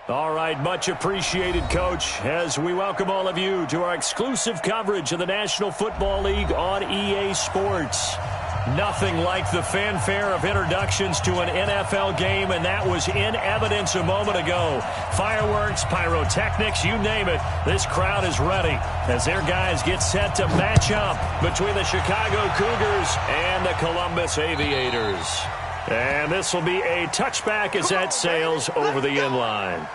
All right, much appreciated, Coach, as we welcome all of you to our exclusive coverage of the National Football League on EA Sports. Nothing like the fanfare of introductions to an NFL game, and that was in evidence a moment ago. Fireworks, pyrotechnics, you name it. This crowd is ready as their guys get set to match up between the Chicago Cougars and the Columbus Aviators. And this will be a touchback as that sails over the end line.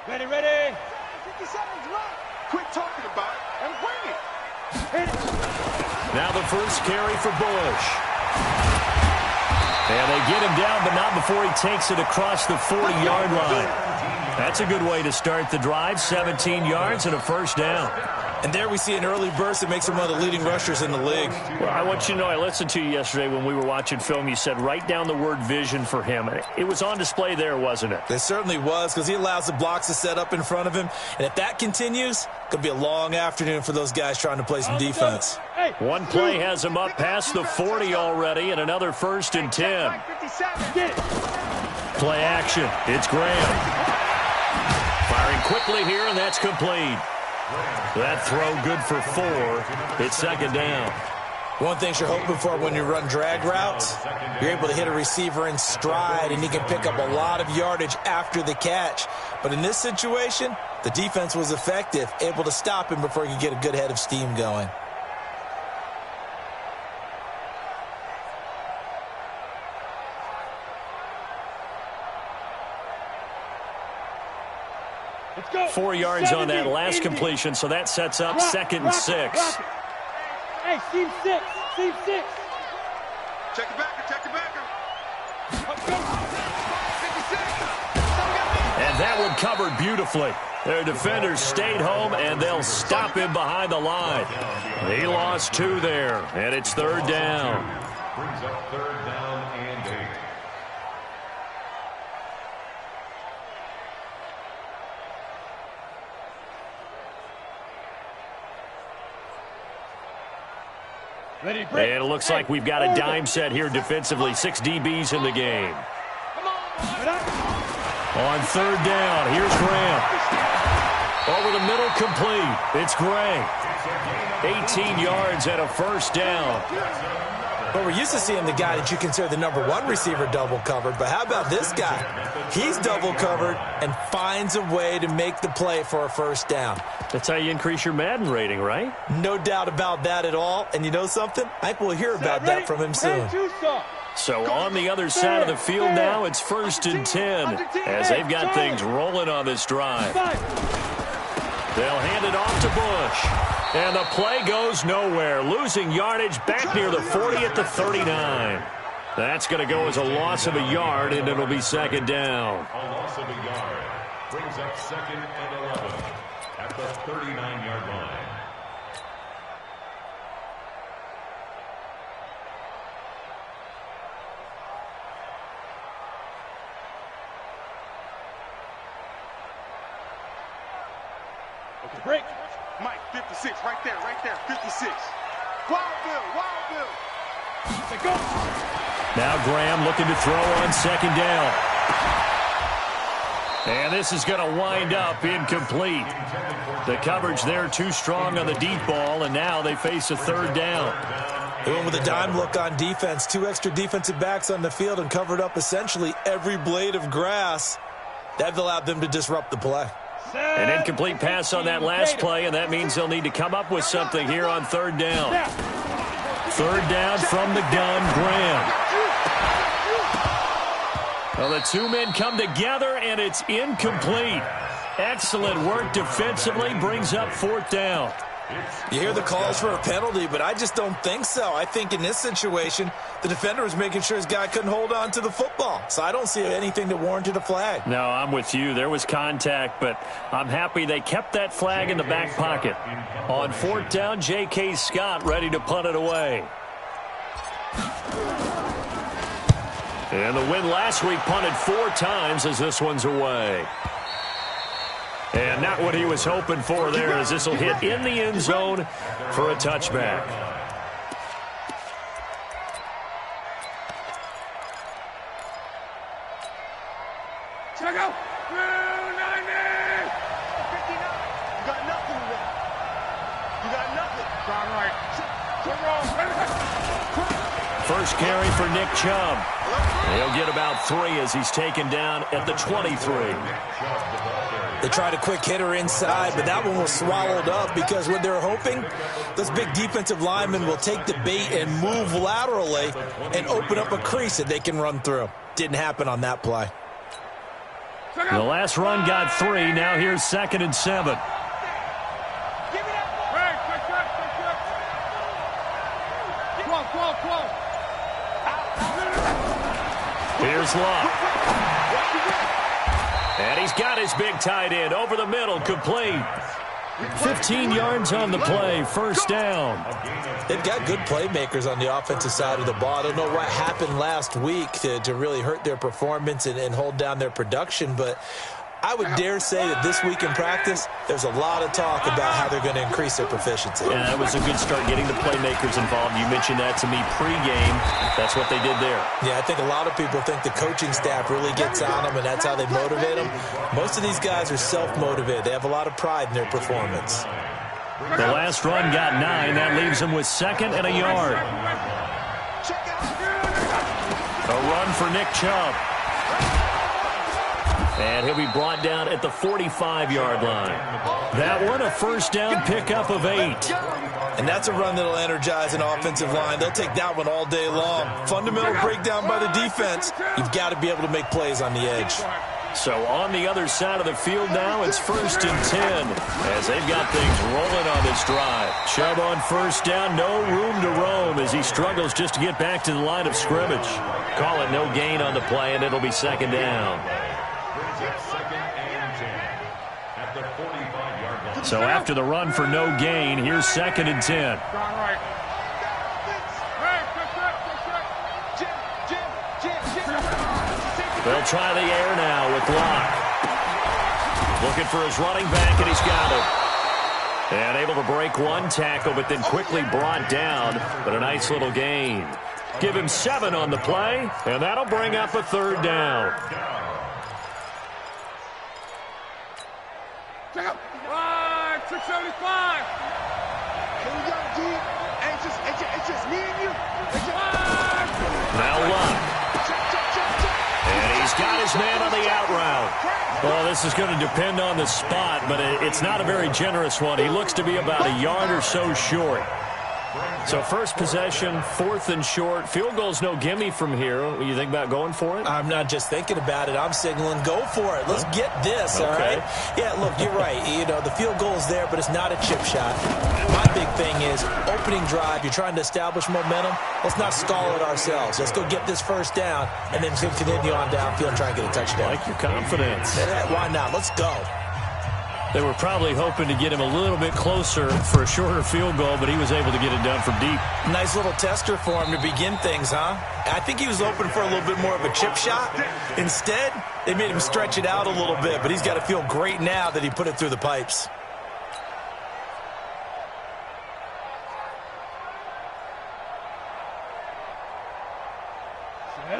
Ready, ready. 50 seconds left. Quit talking about it and bring it. Hit it. Now the first carry for Bush. And they get him down, but not before he takes it across the 40-yard line. That's a good way to start the drive. 17 yards and a first down. And there we see an early burst that makes him one of the leading rushers in the league. Well, I want you to know, I listened to you yesterday when we were watching film. You said write down the word vision for him. It was on display there, wasn't it? It certainly was, because he allows the blocks to set up in front of him. And if that continues, it could be a long afternoon for those guys trying to play some defense. One play has him up past the 40 already, and another 1st and 10. Play action. It's Graham. Firing quickly here, and that's complete. That throw good for 4. It's second down. One thing you're hoping for when you run drag routes, you're able to hit a receiver in stride, and he can pick up a lot of yardage after the catch. But in this situation, the defense was effective, able to stop him before he could get a good head of steam going. Let's go. 4 yards on that last completion, so that sets up 2nd and 6. Hey, team 6. Team 6. Check it back. Check it back. And that one covered beautifully. Their defenders stayed home, and they'll stop him behind the line. He lost 2 there, and it's 3rd down. Brings up 3rd down and 8. Ready, break. And it looks like we've got a dime set here defensively. 6 DBs in the game. On 3rd down, here's Graham. Over the middle, complete. It's Gray. 18 yards and a first down. But we're used to seeing the guy that you consider the #1 receiver double covered. But how about this guy? He's double covered and finds a way to make the play for a first down. That's how you increase your Madden rating, right? No doubt about that at all. And you know something? I think we'll hear about that from him soon. So on the other side of the field now, it's 1st and 10 as they've got things rolling on this drive. They'll hand it off to Bush. And the play goes nowhere. Losing yardage back near the 40 at the 39. That's going to go as a loss of a yard, and it'll be 2nd down. A loss of a yard. Brings up 2nd and 11 at the 39-yard line. Break. Mike, 56, right there, 56. Wild Bill. Let's go. Now Graham looking to throw on 2nd down. And this is going to wind up incomplete. The coverage there too strong on the deep ball, and now they face a 3rd down. They went with a dime look on defense. 2 extra defensive backs on the field and covered up essentially every blade of grass. That allowed them to disrupt the play. An incomplete pass on that last play, and that means they'll need to come up with something here on 3rd down. 3rd down from the gun, Graham. Well, the 2 men come together, and it's incomplete. Excellent work defensively, brings up 4th down. You hear the calls for a penalty, but I just don't think so. I think in this situation, the defender was making sure his guy couldn't hold on to the football. So I don't see anything that warranted a flag. No, I'm with you. There was contact, but I'm happy they kept that flag in the back pocket. On 4th down, J.K. Scott ready to punt it away. And the win last week punted 4 times as this one's away. And not what he was hoping for there, as this will hit in the end zone for a touchback. Check out. 290. 59. You got nothing today. You got nothing. All right. First carry for Nick Chubb. He'll get about 3 as he's taken down at the 23. They tried a quick hitter inside, but that one was swallowed up because what they're hoping, those big defensive linemen will take the bait and move laterally and open up a crease that they can run through. Didn't happen on that play. The last run got 3. Now here's 2nd and 7. Here's Luck. And he's got his big tight end over the middle, complete. 15 yards on the play, first down. They've got good playmakers on the offensive side of the ball. I don't know what happened last week to really hurt their performance and hold down their production, but I would dare say that this week in practice, there's a lot of talk about how they're going to increase their proficiency. Yeah, that was a good start getting the playmakers involved. You mentioned that to me pregame. That's what they did there. Yeah, I think a lot of people think the coaching staff really gets on them, and that's how they motivate them. Most of these guys are self-motivated. They have a lot of pride in their performance. The last run got 9. That leaves them with 2nd and a yard. A run for Nick Chubb. And he'll be brought down at the 45-yard line. That one, a first down pickup of 8. And that's a run that'll energize an offensive line. They'll take that one all day long. Fundamental breakdown by the defense. You've got to be able to make plays on the edge. So on the other side of the field now, it's 1st and 10 as they've got things rolling on this drive. Chubb on first down, no room to roam as he struggles just to get back to the line of scrimmage. Call it no gain on the play, and it'll be 2nd down. So after the run for no gain, here's 2nd and 10. They'll try the air now with Locke. Looking for his running back, and he's got it. And able to break one tackle, but then quickly brought down. But a nice little gain. Give him 7 on the play, and that'll bring up a 3rd down. Check out. 675. Can we got deep? It's just me and you. Now Luck. And he's got his man on the out route. Well, this is going to depend on the spot, but it's not a very generous one. He looks to be about a yard or so short. So first possession, 4th and short. Field goal's no gimme from here. You think about going for it? I'm not just thinking about it. I'm signaling go for it. Let's get this, all right? Yeah, look, you're right. You know, the field goal's there, but it's not a chip shot. My big thing is opening drive. You're trying to establish momentum. Let's not stall it ourselves. Let's go get this first down and then continue on downfield and try and get a touchdown. I like your confidence. Yeah, why not? Let's go. They were probably hoping to get him a little bit closer for a shorter field goal, but he was able to get it done from deep. Nice little tester for him to begin things, huh? I think he was hoping for a little bit more of a chip shot. Instead, they made him stretch it out a little bit, but he's got to feel great now that he put it through the pipes.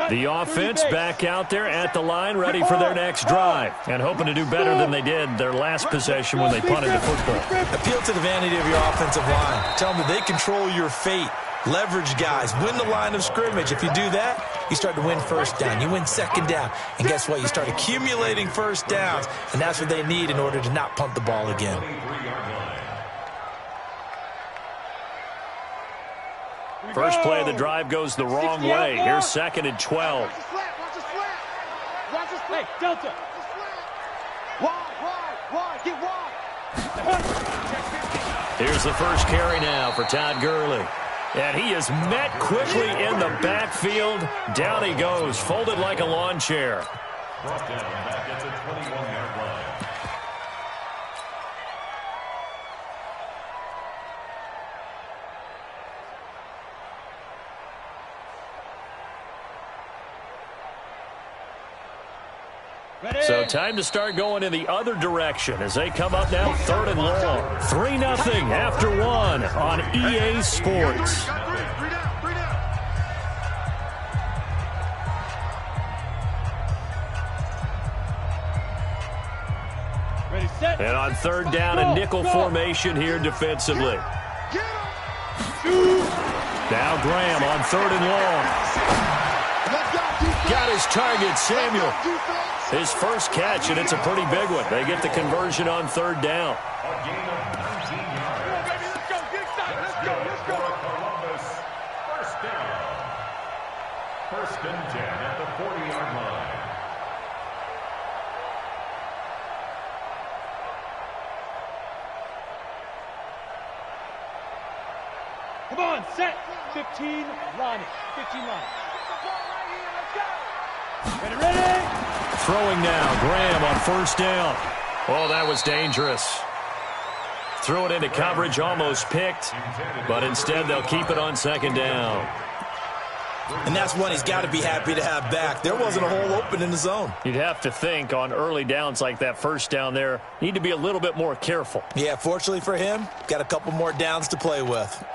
The offense back out there at the line, ready for their next drive, and hoping to do better than they did their last possession when they punted the football. Appeal to the vanity of your offensive line. Tell them that they control your fate. Leverage guys. Win the line of scrimmage. If you do that, you start to win first down. You win 2nd down. And guess what? You start accumulating first downs, and that's what they need in order to not punt the ball again. First play of the drive goes the wrong way. Here's 2nd and 12. Hey, Delta. Wide, get wide. Here's the first carry now for Todd Gurley. And he is met quickly in the backfield. Down he goes, folded like a lawn chair. Brought down back at the 21-yard line. So time to start going in the other direction as they come up now 3rd and long. 3-0 after 1 on EA Sports. And on 3rd down, a nickel formation here defensively. Now Graham on 3rd and long. Got his target, Samuel. His first catch, and it's a pretty big one. They get the conversion on 3rd down. First and 10 at the 40-yard line. Come on, set. 15 line. 15 line. Ready. Throwing now, Graham on 1st down. Oh, that was dangerous. Threw it into coverage, almost picked, but instead they'll keep it on 2nd down. And that's one he's got to be happy to have back. There wasn't a hole open in the zone. You'd have to think on early downs like that 1st down there, need to be a little bit more careful. Yeah, fortunately for him, got a couple more downs to play with.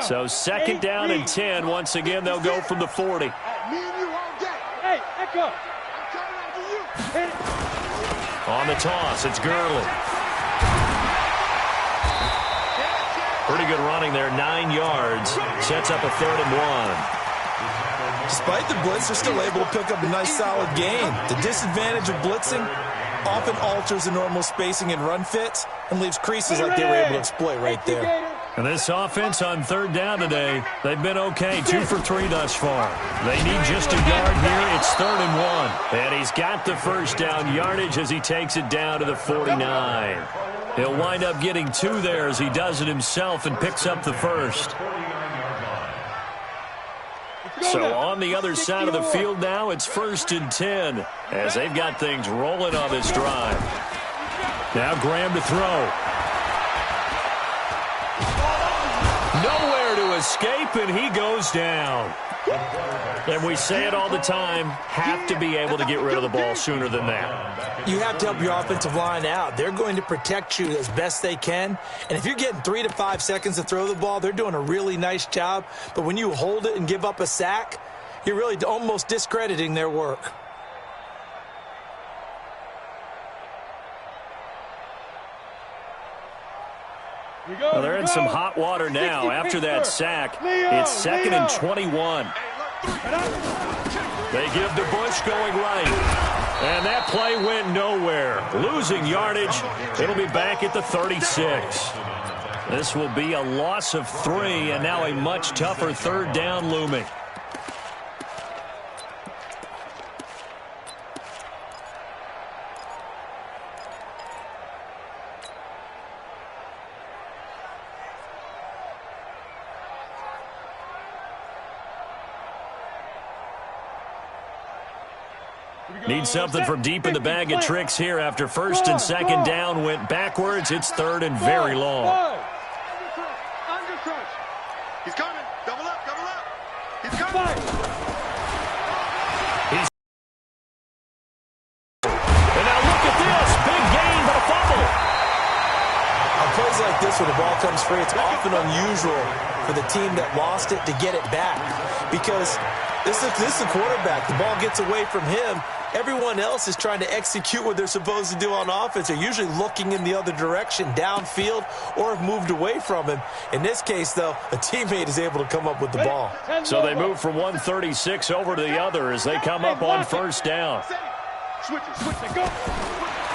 So 2nd down and 10. Once again, they'll go from the 40. Hey, Echo. On the toss, it's Gurley. Pretty good running there, 9 yards. Sets up a 3rd and 1. Despite the blitz, they're still able to pick up a nice solid gain. The disadvantage of blitzing often alters the normal spacing and run fits and leaves creases like they were able to exploit right there. And this offense on 3rd down today, they've been okay, 2 for 3 thus far. They need just a yard here. It's 3rd and 1. And he's got the 1st down yardage as he takes it down to the 49. He'll wind up getting 2 there as he does it himself and picks up the 1st. So on the other side of the field now, it's 1st and 10 as they've got things rolling on this drive. Now Graham to throw. Nowhere to escape, and he goes down. And we say it all the time, have to be able to get rid of the ball sooner than that. You have to help your offensive line out. They're going to protect you as best they can. And if you're getting 3 to 5 seconds to throw the ball, they're doing a really nice job. But when you hold it and give up a sack, you're really almost discrediting their work. Well, they're in some hot water now. After that sack, it's 2nd and 21. They give to Bush going right. And that play went nowhere. Losing yardage. It'll be back at the 36. This will be a loss of 3, and now a much tougher 3rd down looming. Need something from deep in the bag of tricks here after 1st and 2nd down went backwards. It's 3rd and very long. He's coming. Double up. He's coming. And now look at this. Big gain, but a fumble. On plays like this, when the ball comes free, it's often unusual for the team that lost it to get it back. Because this is the quarterback. The ball gets away from him. Everyone else is trying to execute what they're supposed to do on offense. They're usually looking in the other direction, downfield, or have moved away from him. In this case, though, a teammate is able to come up with the ball. So they move from 136 over to the other as they come up on 1st down.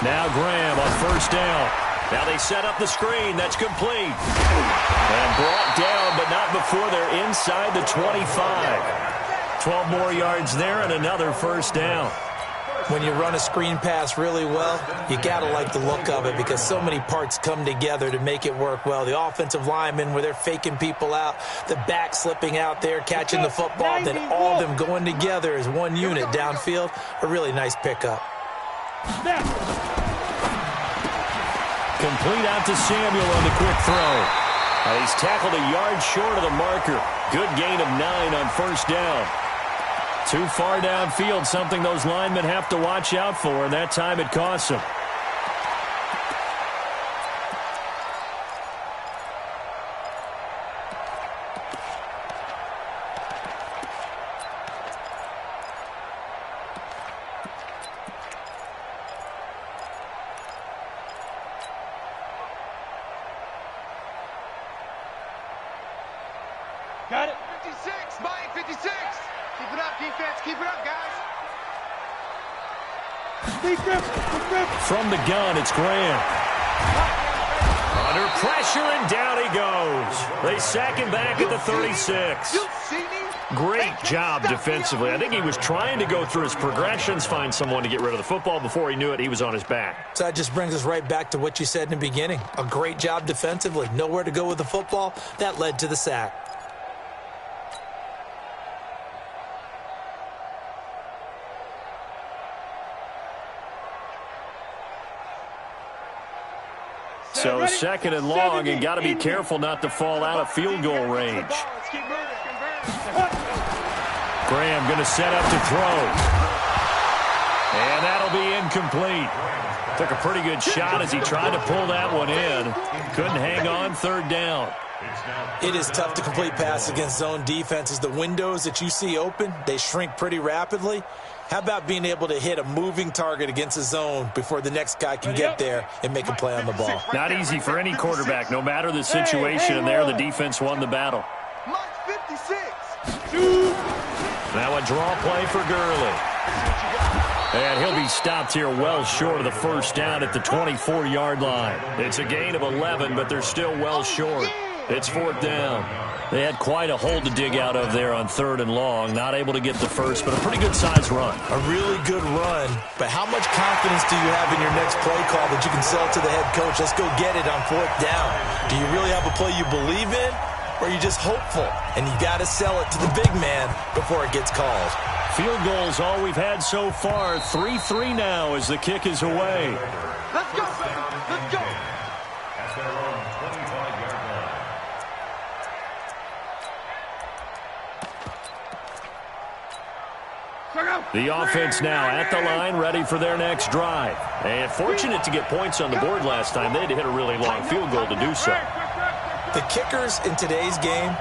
Now Graham on 1st down. Now they set up the screen. That's complete. And brought down, but not before they're inside the 25. 12 more yards there and another 1st down. When you run a screen pass really well, you got to like the look of it because so many parts come together to make it work well. The offensive linemen, where they're faking people out, the back slipping out there, catching the football, then all of them going together as one unit downfield, a really nice pickup. Complete out to Samuel on the quick throw. He's tackled a yard short of the marker. Good gain of 9 on first down. Too far downfield, something those linemen have to watch out for, and that time it costs them. Got it. 56, Mike, 56. Keep it up, defense. Keep it up, guys. From the gun, it's Graham. Under pressure, and down he goes. They sack him back at the 36. Great job defensively. I think he was trying to go through his progressions, find someone to get rid of the football. Before he knew it, he was on his back. So that just brings us right back to what you said in the beginning. A great job defensively. Nowhere to go with the football. That led to the sack. So second and long, and got to be careful not to fall out of field goal range. Graham going to set up to throw. And that'll be incomplete. Took a pretty good shot as he tried to pull that one in. Couldn't hang on, third down. It is tough to complete passes against zone defenses. The windows that you see open, they shrink pretty rapidly. How about being able to hit a moving target against a zone before the next guy can get there and make a play on the ball? Not easy for any quarterback, no matter the situation, and there the defense won the battle. Now a draw play for Gurley. And he'll be stopped here well short of the first down at the 24-yard line. It's a gain of 11, but they're still well short. It's fourth down. They had quite a hole to dig out of there on third and long. Not able to get the first, but a pretty good-sized run. A really good run, but how much confidence do you have in your next play call that you can sell to the head coach? Let's go get it on fourth down. Do you really have a play you believe in, or are you just hopeful? And you got to sell it to the big man before it gets called. Field goals all we've had so far. 3-3 now as the kick is away. Let's go, let's go. At their own 25-yard line. The offense now at the line, ready for their next drive. And fortunate to get points on the board last time. They had to hit a really long field goal to do so. The kickers in today's game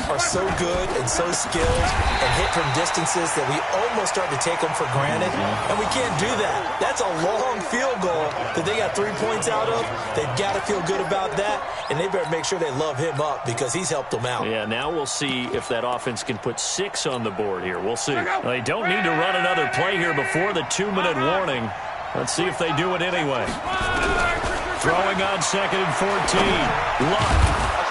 are so good and so skilled and hit from distances that we almost start to take them for granted, and we can't do that. That's a long field goal that they got 3 points out of. They've got to feel good about that, and they better make sure they love him up because he's helped them out. Yeah, now we'll see if that offense can put 6 on the board here. We'll see. They don't need to run another play here before the 2-minute warning. Let's see if they do it anyway. Throwing on second and 14. Luck.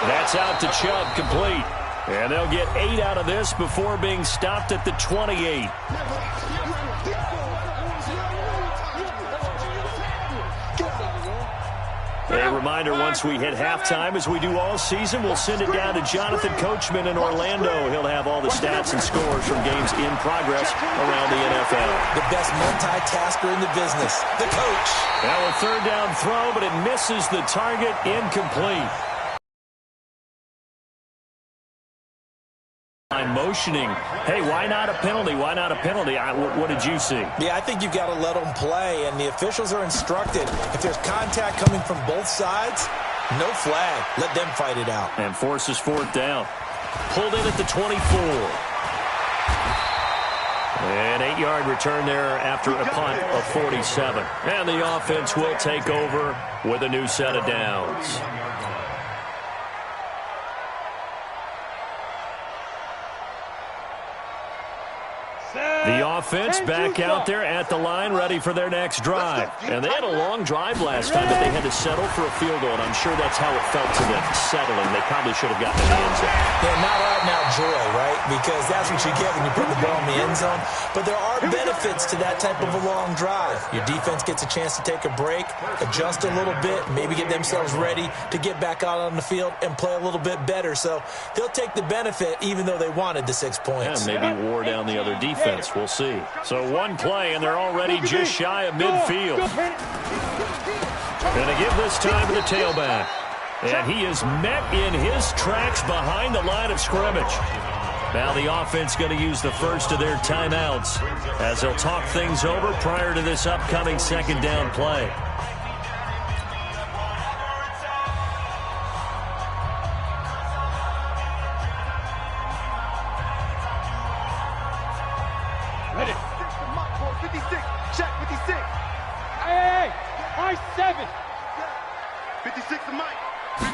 That's out to Chubb, complete. And they'll get 8 out of this before being stopped at the 28. A reminder, once we hit halftime, as we do all season, we'll send it down to Jonathan Coachman in Orlando. He'll have all the stats and scores from games in progress around the NFL. The best multitasker in the business, the coach. Now a third down throw, but it misses the target, incomplete. I'm motioning. Hey, why not a penalty? Why not a penalty? What did you see? Yeah, I think you've got to let them play, and the officials are instructed. If there's contact coming from both sides, no flag. Let them fight it out. And forces fourth down. Pulled in at the 24. An 8-yard return there after a punt of 47. And the offense will take over with a new set of downs. The offense back out there at the line, ready for their next drive. And they had a long drive last time, but they had to settle for a field goal, and I'm sure that's how it felt to them, settling. They probably should have gotten in the end zone. Yeah, not out-and-out joy, right? Because that's what you get when you put the ball in the end zone. But there are benefits to that type of a long drive. Your defense gets a chance to take a break, adjust a little bit, maybe get themselves ready to get back out on the field and play a little bit better. So they'll take the benefit even though they wanted the 6 points. Yeah, maybe wore down the other defense. We'll see. So one play, and they're already just shy of midfield. Going to give this time to the tailback. And he is met in his tracks behind the line of scrimmage. Now the offense going to use the first of their timeouts as they'll talk things over prior to this upcoming second down play. Ready. 56. Check 56. Hey, I-7. 56 to Mike.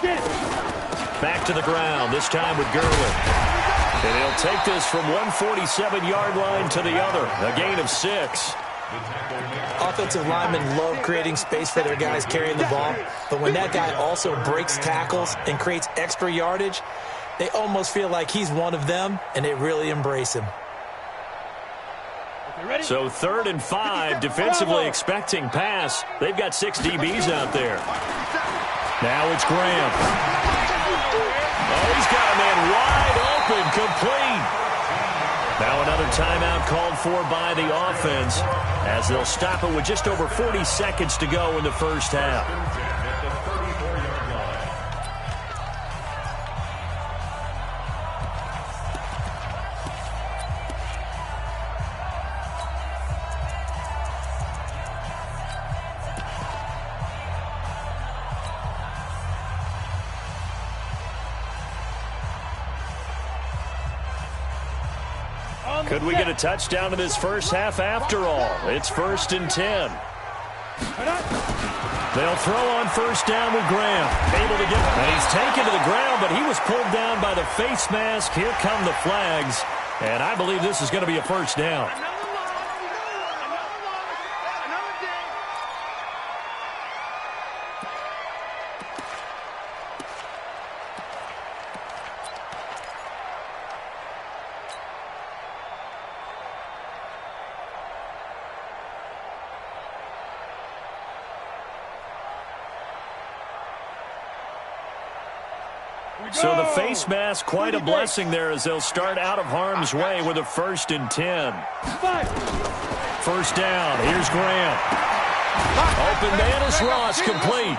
Get it. Back to the ground, this time with Gerwin. And he'll take this from 147-yard line to the other, a gain of 6. Offensive linemen love creating space for their guys carrying the ball, but when that guy also breaks tackles and creates extra yardage, they almost feel like he's one of them, and they really embrace him. So 3rd and 5, defensively expecting pass. They've got 6 DBs out there. Now it's Graham. Oh, he's got a man wide open, complete. Now another timeout called for by the offense as they'll stop it with just over 40 seconds to go in the first half. Could we get a touchdown in this first half after all? It's 1st and 10. They'll throw on first down with Graham. Able to get it. And he's taken to the ground, but he was pulled down by the face mask. Here come the flags. And I believe this is going to be a first down. So the face mask, quite a blessing there as they'll start out of harm's way with a 1st and 10. First down, here's Graham. Open man is Ross, complete.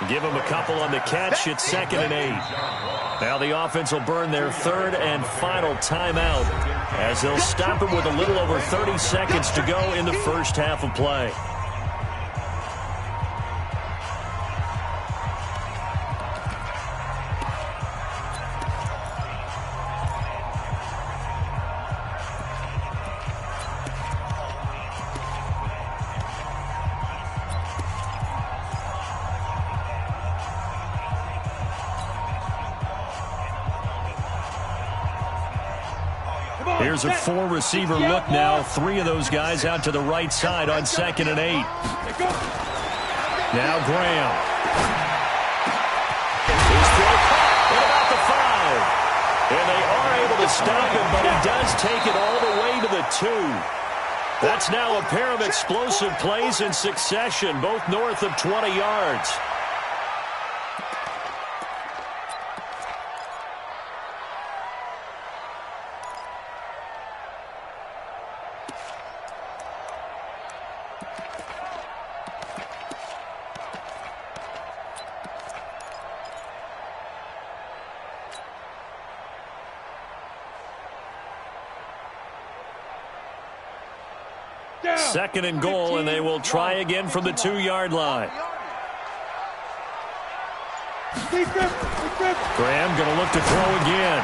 Give him a couple on the catch, it's 2nd and 8. Now the offense will burn their 3rd and final timeout as they'll stop it with a little over 30 seconds to go in the first half of play. Here's a 4-receiver look now. 3 of those guys out to the right side on 2nd and 8. Now Graham. His throw caught at about the 5. And they are able to stop him, but he does take it all the way to the 2. That's now a pair of explosive plays in succession, both north of 20 yards. Second and goal, and they will try again from the 2-yard line. Graham going to look to throw again.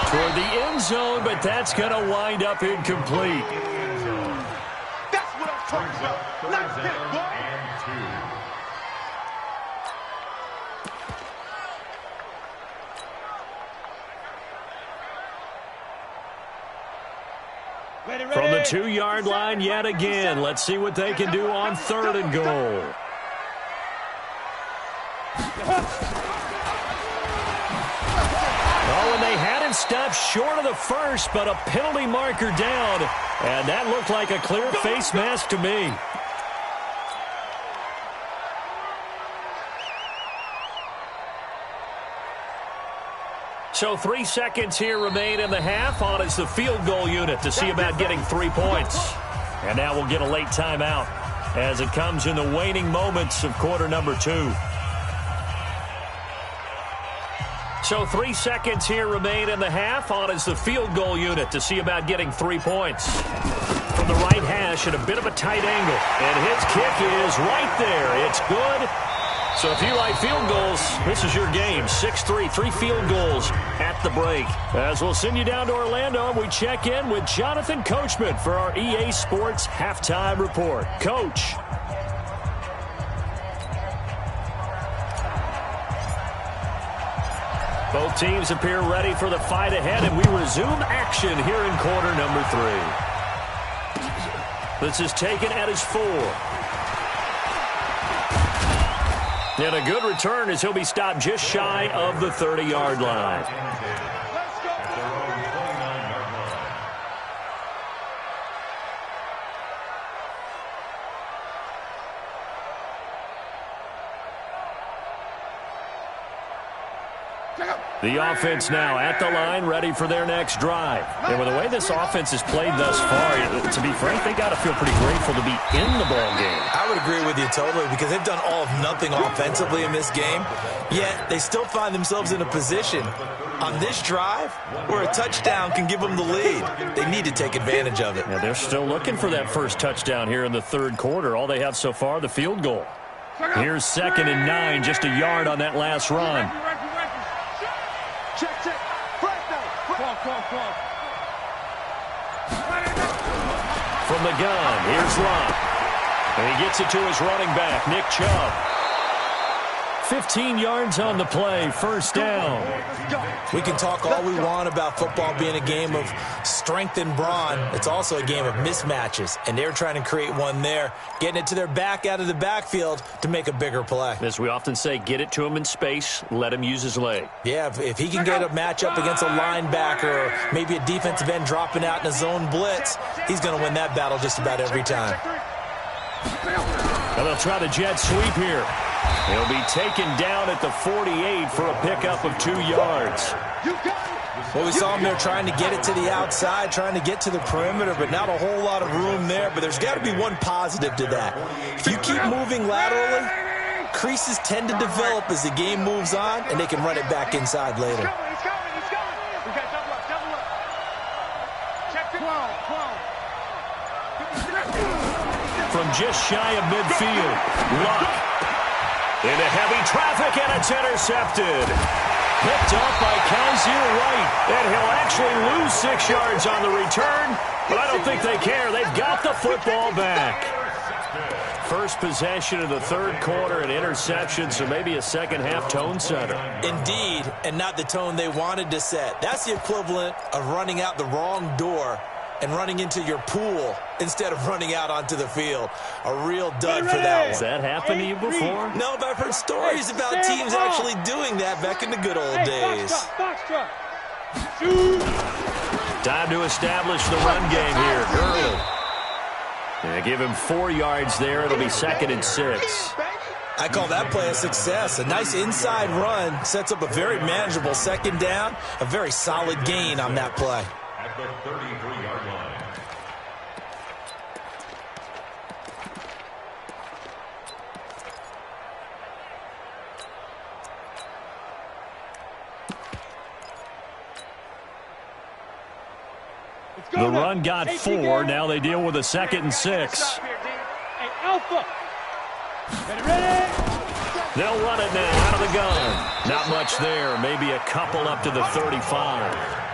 Toward the end zone, but that's going to wind up incomplete. That's what I'm talking about. Nice hit, boy. From the 2-yard line yet again. Let's see what they can do on 3rd and goal. Oh, and they had him stopped short of the first, but a penalty marker down. And that looked like a clear face mask to me. So 3 seconds here remain in the half. On is the field goal unit to see about getting 3 points. And now we'll get a late timeout as it comes in the waning moments of quarter number 2. So 3 seconds here remain in the half. On is the field goal unit to see about getting 3 points. From the right hash at a bit of a tight angle. And his kick is right there. It's good. So if you like field goals, this is your game. 6-3, 3 field goals at the break. As we'll send you down to Orlando, we check in with Jonathan Coachman for our EA Sports Halftime Report. Coach. Both teams appear ready for the fight ahead, and we resume action here in quarter number 3. This is taken at his 4. And a good return as he'll be stopped just shy of the 30-yard line. The offense now at the line, ready for their next drive. And with the way this offense has played thus far, to be frank, they got to feel pretty grateful to be in the ball game. I would agree with you totally because they've done all of nothing offensively in this game, yet they still find themselves in a position on this drive where a touchdown can give them the lead. They need to take advantage of it. Yeah, they're still looking for that first touchdown here in the third quarter. All they have so far, the field goal. Here's 2nd and 9, just a yard on that last run. Check. From the gun, here's Lott. And he gets it to his running back, Nick Chubb. 15 yards on the play, first down. We can talk all we want about football being a game of strength and brawn. It's also a game of mismatches, and they're trying to create one there, getting it to their back out of the backfield to make a bigger play. As we often say, get it to him in space, let him use his leg. Yeah, if he can get a matchup against a linebacker or maybe a defensive end dropping out in a zone blitz, he's going to win that battle just about every time. And they'll try the jet sweep here. He'll be taken down at the 48 for a pickup of 2 yards. Well, we saw him there trying to get it to the outside, trying to get to the perimeter, but not a whole lot of room there. But there's got to be one positive to that. If you keep moving laterally, creases tend to develop as the game moves on, and they can run it back inside later. He's coming. We got double up. Check 12. From just shy of midfield, Luck. Into heavy traffic, and it's intercepted. Picked up by Kaiser White. And he'll actually lose 6 yards on the return, but I don't think they care. They've got the football back. First possession of the third quarter, an interception, so maybe a second-half tone setter. Indeed, and not the tone they wanted to set. That's the equivalent of running out the wrong door and running into your pool instead of running out onto the field. A real dud for that one. Has that happened to you before? No, but I've heard stories about teams actually doing that back in the good old days. Time to establish the run game here. Gurley. Yeah, give him 4 yards there. It'll be 2nd and 6. I call that play a success. A nice inside run sets up a very manageable second down. A very solid gain on that play. At the 33-yard line. The run got 4. Now they deal with a 2nd and 6. Hey, Alpha. Ready? They'll run it now out of the gun. Not much there. Maybe a couple up to the 35.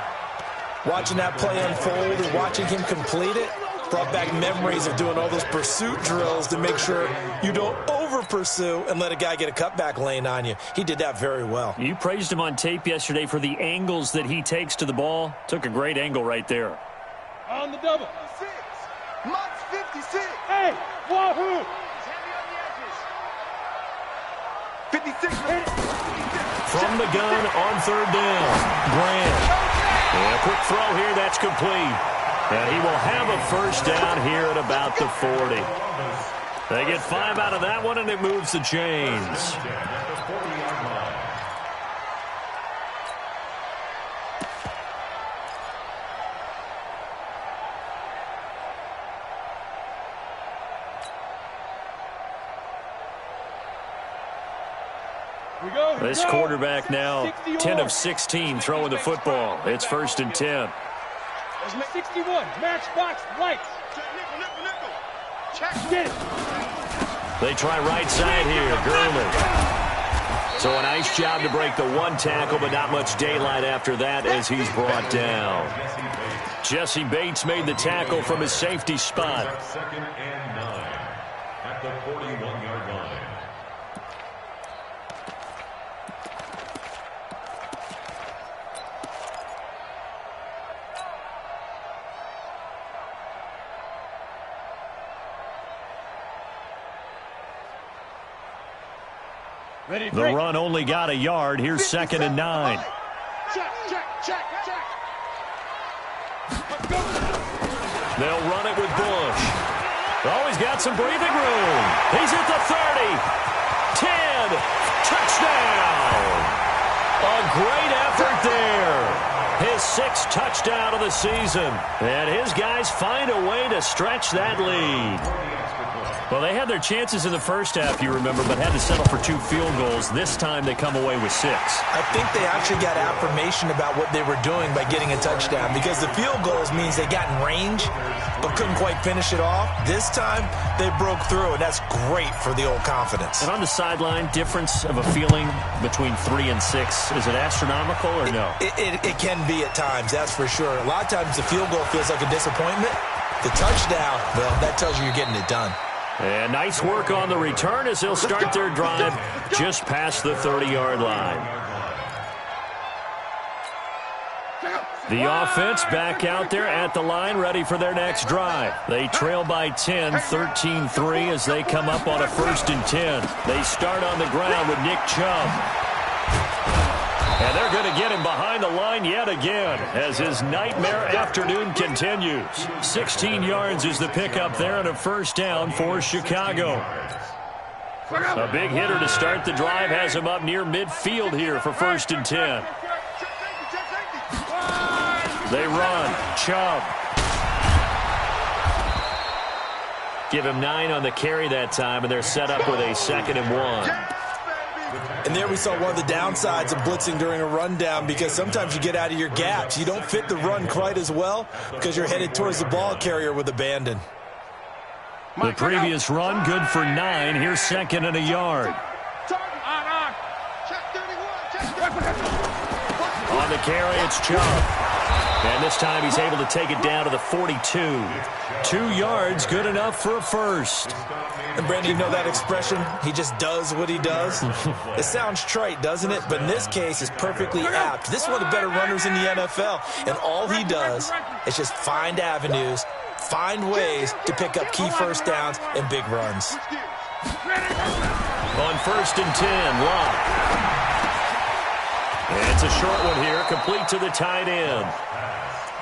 Watching that play unfold and watching him complete it brought back memories of doing all those pursuit drills to make sure you don't over-pursue and let a guy get a cutback lane on you. He did that very well. You praised him on tape yesterday for the angles that he takes to the ball. Took a great angle right there. On the double. 6. Mux 56. Hey, wahoo! 56. From the gun on third down. Grant. And a quick throw here. That's complete. And he will have a first down here at about the 40. They get 5 out of that one, and it moves the chains. This quarterback now 10 of 16 throwing the football. It's 1st and 10. 61, matchbox lights. Get it. They try right side here, Gurley. So a nice job to break the one tackle, but not much daylight after that as he's brought down. Jesse Bates made the tackle from his safety spot. 2nd and 9 at the 41-yard line. The run only got a yard. Here's 2nd and 9. Check. They'll run it with Bush. Oh, he's got some breathing room. He's at the 30. 10. Touchdown. A great effort there. His 6th touchdown of the season. And his guys find a way to stretch that lead. Well, they had their chances in the first half, you remember, but had to settle for 2 field goals. This time they come away with 6. I think they actually got affirmation about what they were doing by getting a touchdown, because the field goals means they got in range but couldn't quite finish it off. This time they broke through, and that's great for the old confidence. And on the sideline, difference of a feeling between 3 and 6, is it astronomical or no? It can be at times, that's for sure. A lot of times the field goal feels like a disappointment. The touchdown, well, that tells you you're getting it done. And nice work on the return as they'll start their drive just past the 30-yard line. The offense back out there at the line, ready for their next drive. They trail by 10, 13-3 as they come up on a 1st and 10. They start on the ground with Nick Chubb. And they're going to get him behind the line yet again as his nightmare afternoon continues. 16 yards is the pickup there and a 1st down for Chicago. A big hitter to start the drive has him up near midfield here for 1st and 10. They run. Chubb. Give him 9 on the carry that time, and they're set up with a 2nd and 1. And there we saw one of the downsides of blitzing during a rundown, because sometimes you get out of your gaps. You don't fit the run quite as well because you're headed towards the ball carrier with abandon. The previous run, good for 9. Here's 2nd and a yard. On the carry, it's Chubb. And this time he's able to take it down to the 42. 2 yards, good enough for a 1st. And Brandon, you know that expression? He just does what he does? It sounds trite, doesn't it? But in this case, it's perfectly apt. This is one of the better runners in the NFL. And all he does is just find avenues, find ways to pick up key 1st downs and big runs. On 1st and 10, Locke. And it's a short one here, complete to the tight end.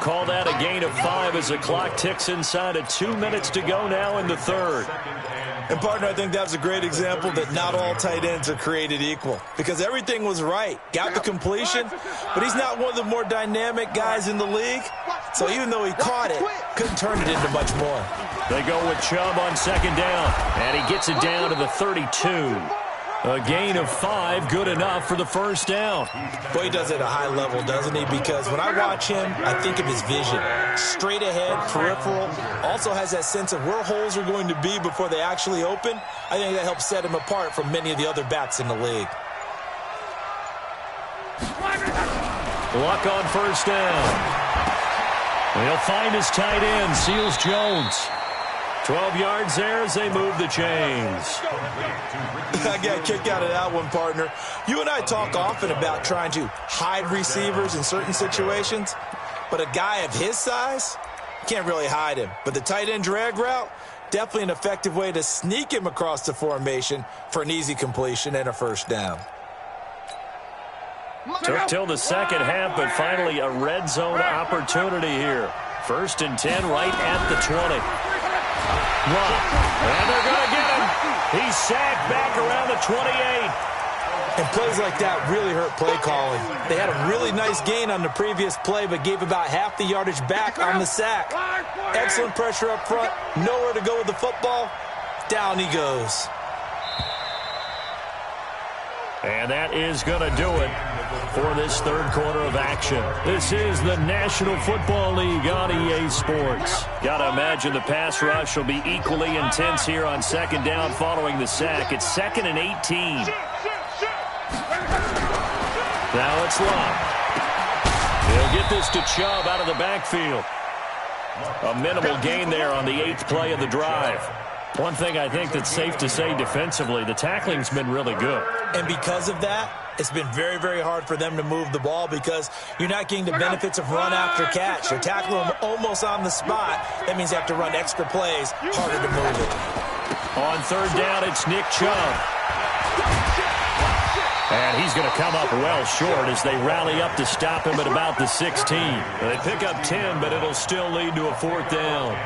Call that a gain of 5 as the clock ticks inside of 2 minutes to go now in the 3rd. And, partner, I think that was a great example that not all tight ends are created equal, because everything was right. Got the completion, but he's not one of the more dynamic guys in the league. So even though he caught it, couldn't turn it into much more. They go with Chubb on 2nd down, and he gets it down to the 32. A gain of 5, good enough for the 1st down. Boy, he does it at a high level, doesn't he? Because when I watch him, I think of his vision. Straight ahead, peripheral. Also has that sense of where holes are going to be before they actually open. I think that helps set him apart from many of the other backs in the league. Luck on 1st down. He'll find his tight end, Seals Jones. 12 yards there as they move the chains. I got a kick out of that one, partner. You and I talk often about trying to hide receivers in certain situations, but a guy of his size, can't really hide him. But the tight end drag route, definitely an effective way to sneak him across the formation for an easy completion and a 1st down. Took till the 2nd half, but finally a red zone opportunity here. 1st and 10 right at the 20. And they're going to get him. He's sacked back around the 28. And plays like that really hurt play calling. They had a really nice gain on the previous play, but gave about half the yardage back on the sack. Excellent pressure up front. Nowhere to go with the football. Down he goes. And that is going to do it for this third quarter of action. This is the National Football League on EA Sports. Got to imagine the pass rush will be equally intense here on second down following the sack. It's 2nd and 18. Now it's Love. He'll get this to Chubb out of the backfield. A minimal gain there on the 8th play of the drive. One thing I think that's safe to say defensively, the tackling's been really good. And because of that, it's been very, very hard for them to move the ball because you're not getting the benefits of run after catch. You're tackling them almost on the spot. That means you have to run extra plays, harder to move it. On third down, it's Nick Chubb. And he's going to come up well short as they rally up to stop him at about the 16. They pick up 10, but it'll still lead to a 4th down.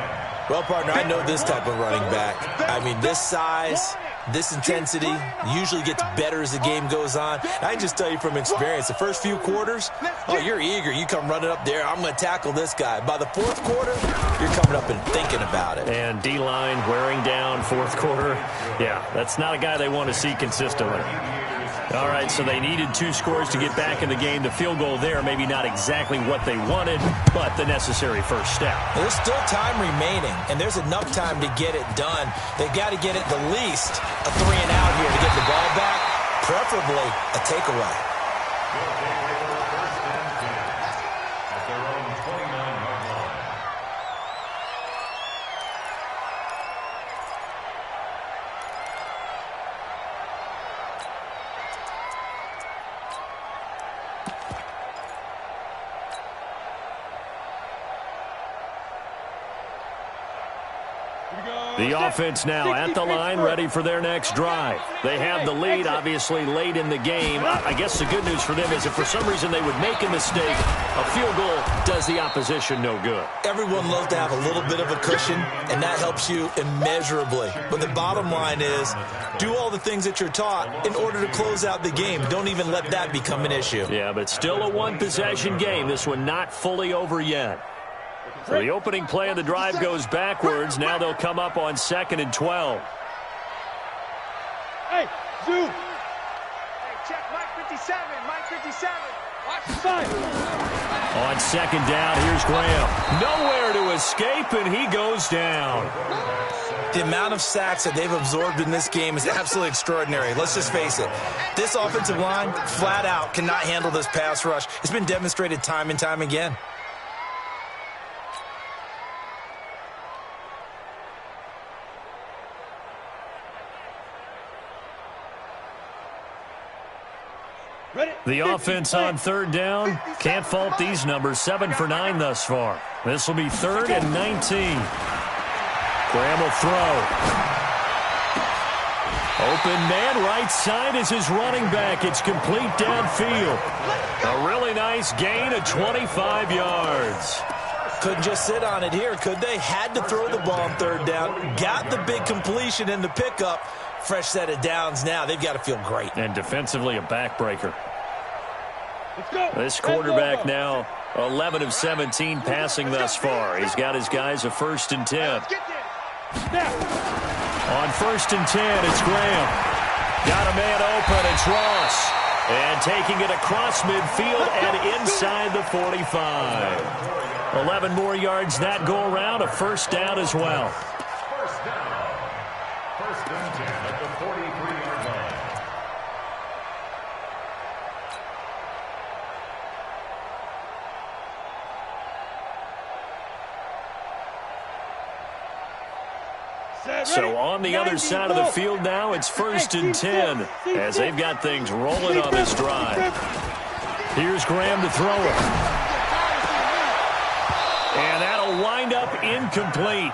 Well, partner, I know this type of running back. I mean, this size, this intensity usually gets better as the game goes on. I can just tell you from experience, the first few quarters, oh, you're eager. You come running up there, I'm going to tackle this guy. By the 4th quarter, you're coming up and thinking about it. And D-line wearing down 4th quarter. Yeah, that's not a guy they want to see consistently. All right, so they needed 2 scores to get back in the game. The field goal there, maybe not exactly what they wanted, but the necessary first step. There's still time remaining, and there's enough time to get it done. They've got to get at the least a 3-and-out here to get the ball back, preferably a takeaway. The offense now at the line, ready for their next drive. They have the lead, obviously, late in the game. I guess the good news for them is if for some reason they would make a mistake, a field goal does the opposition no good. Everyone loves to have a little bit of a cushion, and that helps you immeasurably. But the bottom line is, do all the things that you're taught in order to close out the game. Don't even let that become an issue. Yeah, but still a one-possession game. This one not fully over yet. So the opening play of the drive goes backwards. Now they'll come up on 2nd and 12. Hey, Zoo. Hey, check Mike 57. Mike 57. Watch the side. On 2nd down, here's Graham. Nowhere to escape, and he goes down. The amount of sacks that they've absorbed in this game is absolutely extraordinary. Let's just face it. This offensive line, flat out, cannot handle this pass rush. It's been demonstrated time and time again. The offense on 3rd down, can't fault these numbers, 7 for 9 thus far. This will be 3rd and 19. Graham will throw. Open man, right side is his running back. It's complete downfield. A really nice gain of 25 yards. Couldn't just sit on it here, could they? Had to throw the ball on 3rd down. Got the big completion in the pickup. Fresh set of downs now. They've got to feel great. And defensively, a backbreaker. This quarterback now 11 of 17 passing thus far. He's got his guys a 1st and 10. On 1st and 10, it's Graham. Got a man open, it's Ross. And taking it across midfield and inside the 45. 11 more yards that go around, a 1st down as well. 1st and 10 at the 43-yard line. So on the other side of the field now, it's 1st and 10 as they've got things rolling on this drive. Here's Graham to throw it. And that'll wind up incomplete.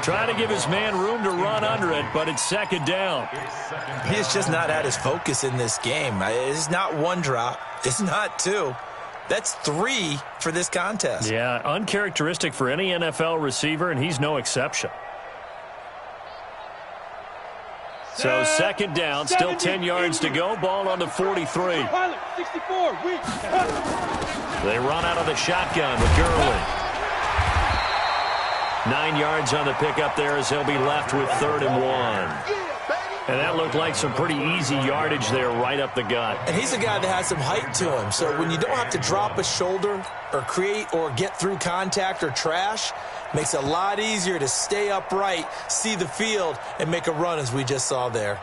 Trying to give his man room to run under it, but it's 2nd down. He's just not at his focus in this game. It's not 1 drop. It's not 2. That's 3 for this contest. Yeah, uncharacteristic for any NFL receiver, and he's no exception. So 2nd down, still 10 yards to go. Ball on the 43. They run out of the shotgun with Gurley. 9 yards on the pickup there as he'll be left with 3rd and 1. And that looked like some pretty easy yardage there right up the gut. And he's a guy that has some height to him. So when you don't have to drop a shoulder or create or get through contact or trash, makes it a lot easier to stay upright, see the field, and make a run as we just saw there.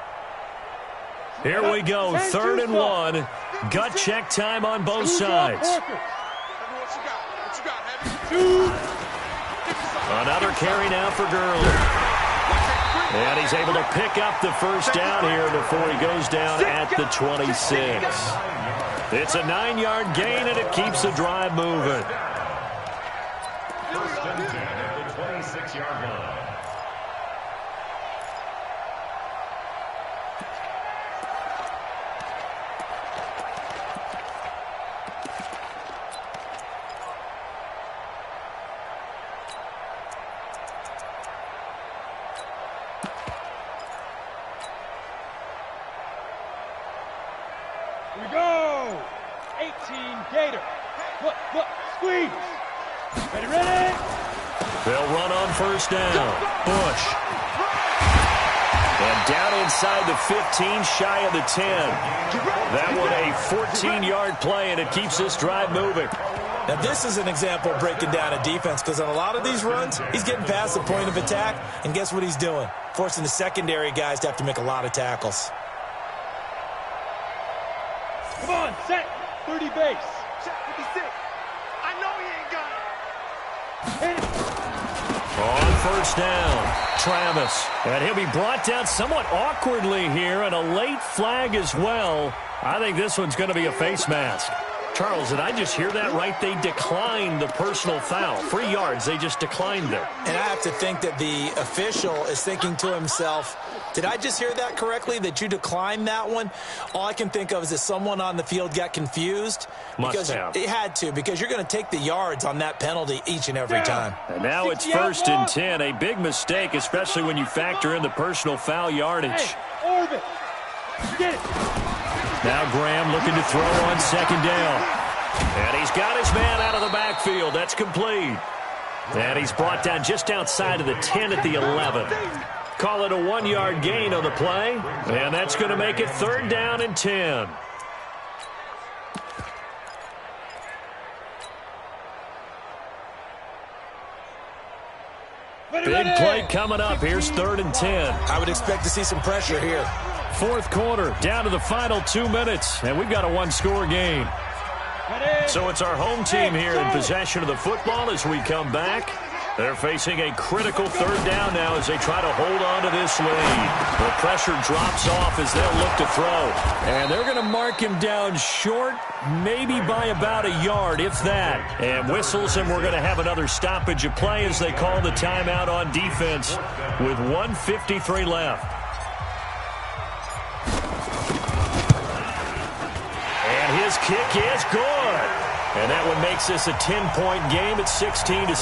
Here we go, 3rd and 1. Gut check time on both sides. Another carry now for Gurley. And he's able to pick up the first down here before he goes down at the 26. It's a 9-yard gain, and it keeps the drive moving. First and 10 at the 26-yard line. Here we go. 18 Gator. Look, squeeze. Ready. They'll run on first down. Bush. And down inside the 15, shy of the 10. That one a 14-yard play, and it keeps this drive moving. Now, this is an example of breaking down a defense, because on a lot of these runs, he's getting past the point of attack, and guess what he's doing? Forcing the secondary guys to have to make a lot of tackles. Come on, set. 30 base. Check 56. I know he ain't got it. Hit it. On first down, Travis. And he'll be brought down somewhat awkwardly here, and a late flag as well. I think this one's going to be a face mask. Charles, did I just hear that right? They declined the personal foul. 3 yards, they just declined it. And I have to think that the official is thinking to himself, did I just hear that correctly, that you declined that one? All I can think of is that someone on the field got confused. Must have. It had to, because you're going to take the yards on that penalty each and every time. And now it's 1st and 10. A big mistake, especially when you factor in the personal foul yardage. Hey, orbit. Get it. Now Graham looking to throw on 2nd down. And he's got his man out of the backfield. That's complete. And he's brought down just outside of the 10 at the 11. Call it a 1-yard gain on the play. And that's going to make it 3rd down and 10. Big play coming up. Here's 3rd and 10. I would expect to see some pressure here. 4th quarter, down to the final 2 minutes, and we've got a 1-score game. So it's our home team here in possession of the football as we come back. They're facing a critical 3rd down now as they try to hold on to this lead. The pressure drops off as they'll look to throw. And they're going to mark him down short, maybe by about a yard, if that. And whistles, and we're going to have another stoppage of play as they call the timeout on defense with 1:53 left. And his kick is good. And that one makes this a 10-point game at 16-6.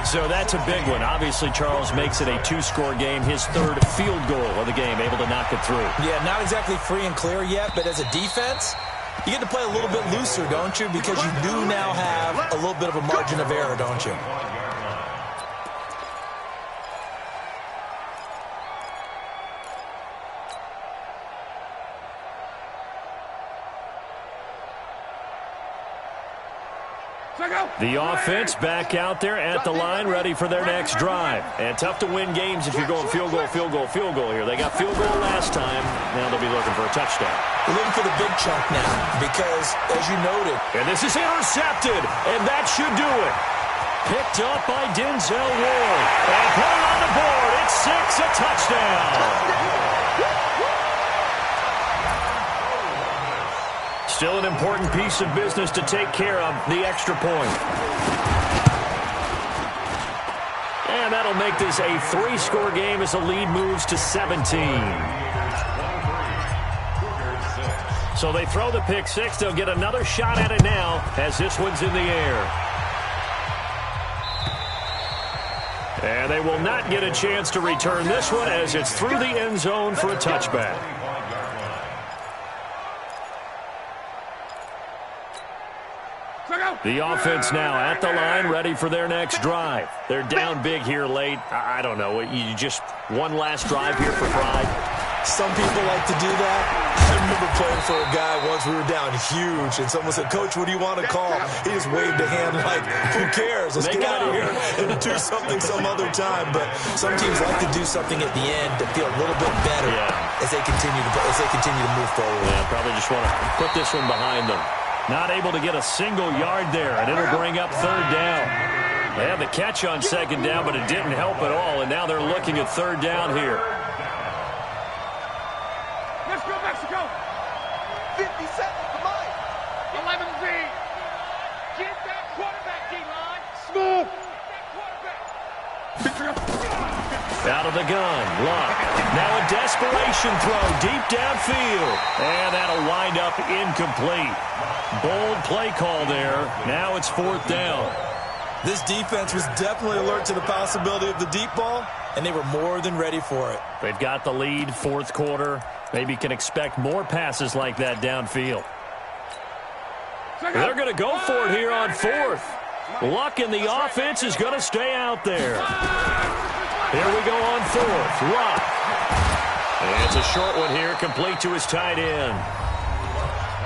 So that's a big one. Obviously, Charles makes it a 2-score game. His 3rd field goal of the game, able to knock it through. Yeah, not exactly free and clear yet, but as a defense, you get to play a little bit looser, don't you? Because you do now have a little bit of a margin of error, don't you? The offense back out there at the line, ready for their next drive. And tough to win games if you're going field goal here. They got field goal last time. Now they'll be looking for a touchdown. We're looking for the big chunk now because, as you noted. And this is intercepted, and that should do it. Picked up by Denzel Ward. And put it on the board. It's 6, a touchdown. Still an important piece of business to take care of, the extra point. And that'll make this a 3-score game as the lead moves to 17. So they throw the pick 6. They'll get another shot at it now as this one's in the air. And they will not get a chance to return this one as it's through the end zone for a touchback. The offense now at the line, ready for their next drive. They're down big here late. I don't know. You just One last drive here for Pride. Some people like to do that. I remember playing for a guy once. We were down huge, and someone said, "Coach, what do you want to call?" He just waved a hand like, "Who cares? Let's get out of here and do something some other time." But some teams like to do something at the end to feel a little bit better as they continue to move forward. Yeah, probably just want to put this one behind them. Not able to get a single yard there, and it'll bring up third down. They had the catch on second down, but it didn't help at all, and now they're looking at third down here. Let's go, Mexico. 50 seconds to Mike. 11Z. Get that quarterback, D-line. Smooth. Get that quarterback. Out of the gun, Luck. Now a desperation throw deep downfield. And that'll wind up incomplete. Bold play call there. Now it's fourth down. This defense was definitely alert to the possibility of the deep ball, and they were more than ready for it. They've got the lead, fourth quarter. Maybe can expect more passes like that downfield. They're going to go for it here on fourth. Luck in the offense is going to stay out there. Here we go on fourth. Luck. And it's a short one here, complete to his tight end.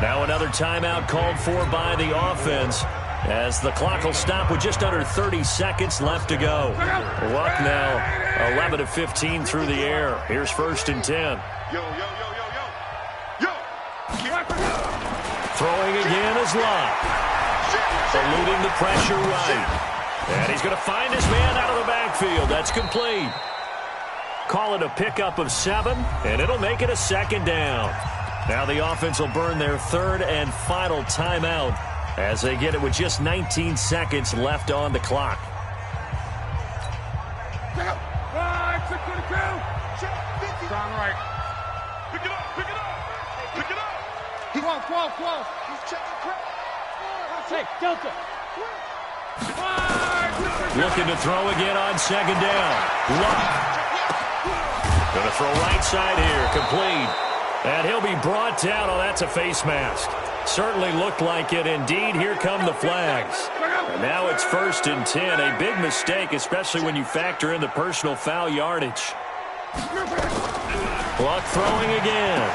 Now another timeout called for by the offense, as the clock will stop with just under 30 seconds left to go. Luck now 11 of 15 through the air. Here's first and 10. Yo. Throwing again is Luck. Eluding the pressure right. And he's going to find his man out of the backfield. That's complete. Call it a pickup of 7, and it'll make it a second down. Now the offense will burn their third and final timeout as they get it with just 19 seconds left on the clock. Strong right. Pick it up. 12. He's checking crowd. Hey, Delta. Looking to throw again on second down. Luck. Going to throw right side here. Complete. And he'll be brought down. Oh, that's a face mask. Certainly looked like it. Indeed, here come the flags. And now it's first and 10. A big mistake, especially when you factor in the personal foul yardage. Luck throwing again.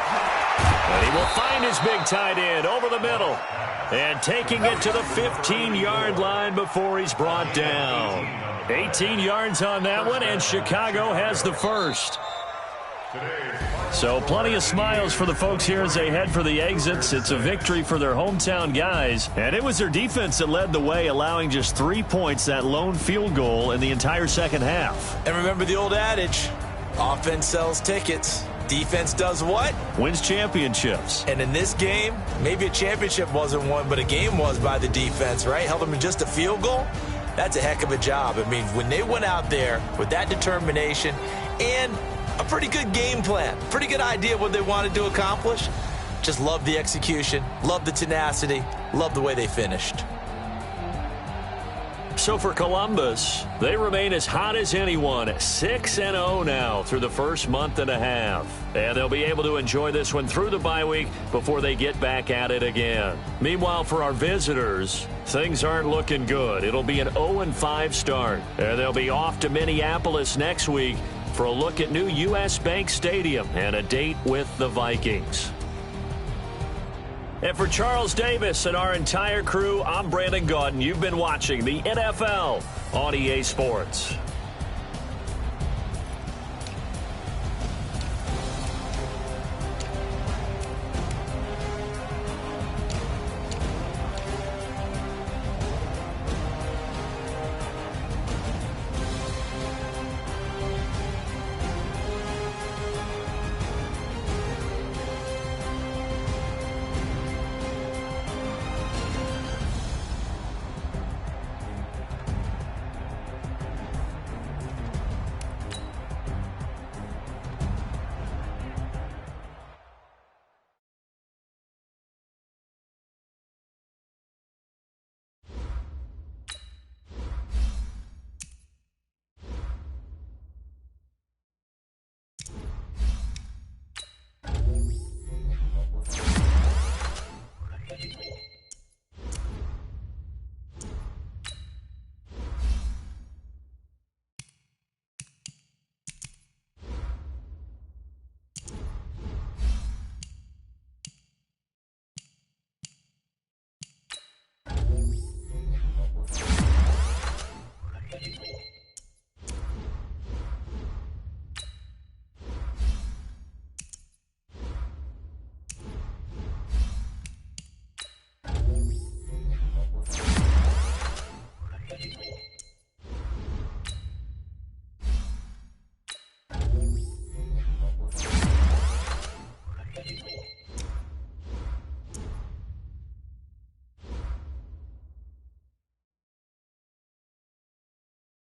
And he will find his big tight end over the middle. And taking it to the 15-yard line before he's brought down. 18 yards on that one, and Chicago has the first. So plenty of smiles for the folks here as they head for the exits. It's a victory for their hometown guys. And it was their defense that led the way, allowing just 3 points, that lone field goal in the entire second half. And remember the old adage, offense sells tickets. Defense does what? Wins championships. And in this game, maybe a championship wasn't won, but a game was by the defense, right? Held them to just a field goal. That's a heck of a job. I mean, when they went out there with that determination and a pretty good game plan, pretty good idea what they wanted to accomplish, just love the execution, love the tenacity, love the way they finished. So for Columbus, they remain as hot as anyone, 6-0 now through the first month and a half. And they'll be able to enjoy this one through the bye week before they get back at it again. Meanwhile, for our visitors, things aren't looking good. It'll be an 0-5 start. And they'll be off to Minneapolis next week for a look at new U.S. Bank Stadium and a date with the Vikings. And for Charles Davis and our entire crew, I'm Brandon Gaudin. You've been watching the NFL on EA Sports.